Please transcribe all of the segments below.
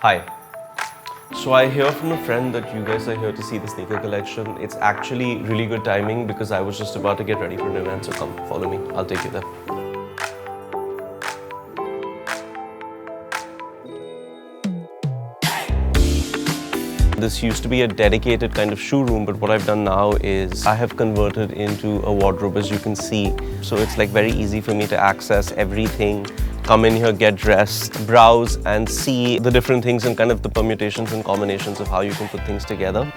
Hi. So I hear from a friend that you guys are here to see the sneaker collection. It's actually really good timing because I was just about to get ready for an event, so come, follow me. I'll take you there. This used to be a dedicated kind of shoe room, but what I've done now is I have converted into a wardrobe, as you can see. So it's like very easy for me to access everything, come in here, get dressed, browse and see the different things and kind of the permutations and combinations of how you can put things together.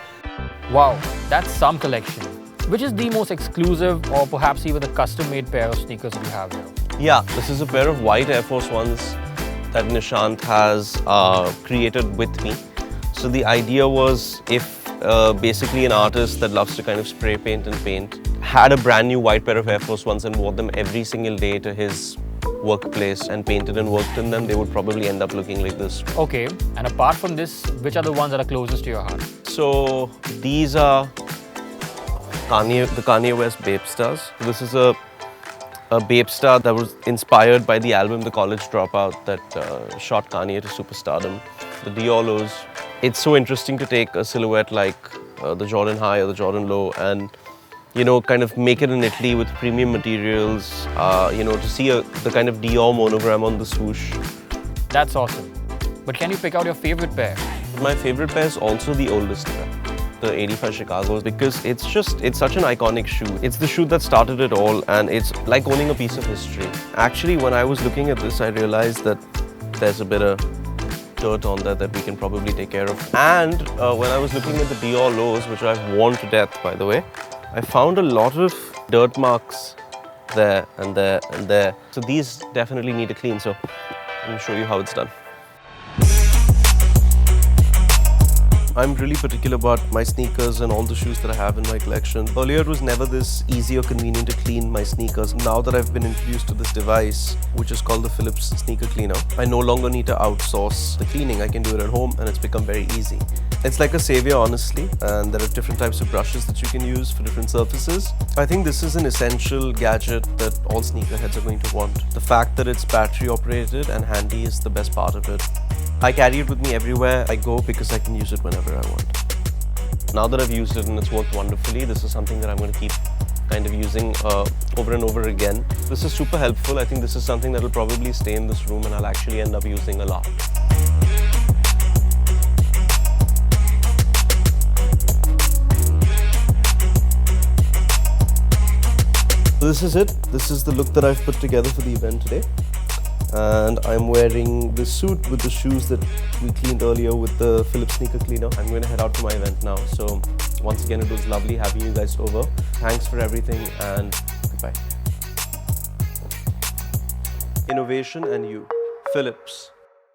Wow, that's some collection. Which is the most exclusive or perhaps even a custom-made pair of sneakers you have here? Yeah, this is a pair of white Air Force Ones that Nishant has created with me. So the idea was if basically an artist that loves to kind of spray paint and paint had a brand new white pair of Air Force Ones and wore them every single day to his workplace and painted and worked in them, they would probably end up looking like this. Okay, and apart from this, which are the ones that are closest to your heart? So these are the Kanye West Babe Stars. This is a Babe Star that was inspired by the album The College Dropout that shot Kanye to superstardom. The Dior Lows. It's so interesting to take a silhouette like the Jordan High or the Jordan Low and, you know, kind of make it in Italy with premium materials, you know, to see the kind of Dior monogram on the swoosh. That's awesome. But can you pick out your favorite pair? My favorite pair is also the oldest pair, the 85 Chicago's, because it's such an iconic shoe. It's the shoe that started it all and it's like owning a piece of history. Actually, when I was looking at this, I realized that there's a bit of dirt on there that we can probably take care of. And when I was looking at the Dior Lows, which I've worn to death, by the way, I found a lot of dirt marks there and there and there. So these definitely need a clean. So I'm going to show you how it's done. I'm really particular about my sneakers and all the shoes that I have in my collection. Earlier, it was never this easy or convenient to clean my sneakers. Now that I've been introduced to this device, which is called the Philips Sneaker Cleaner, I no longer need to outsource the cleaning. I can do it at home and it's become very easy. It's like a savior, honestly, and there are different types of brushes that you can use for different surfaces. I think this is an essential gadget that all sneakerheads are going to want. The fact that it's battery operated and handy is the best part of it. I carry it with me everywhere I go because I can use it whenever I want. Now that I've used it and it's worked wonderfully, this is something that I'm going to keep kind of using over and over again. This is super helpful. I think this is something that will probably stay in this room and I'll actually end up using a lot. So this is it. This is the look that I've put together for the event today. And I'm wearing this suit with the shoes that we cleaned earlier with the Philips Sneaker Cleaner. I'm going to head out to my event now. So once again, it was lovely having you guys over. Thanks for everything and goodbye. Innovation and you, Philips.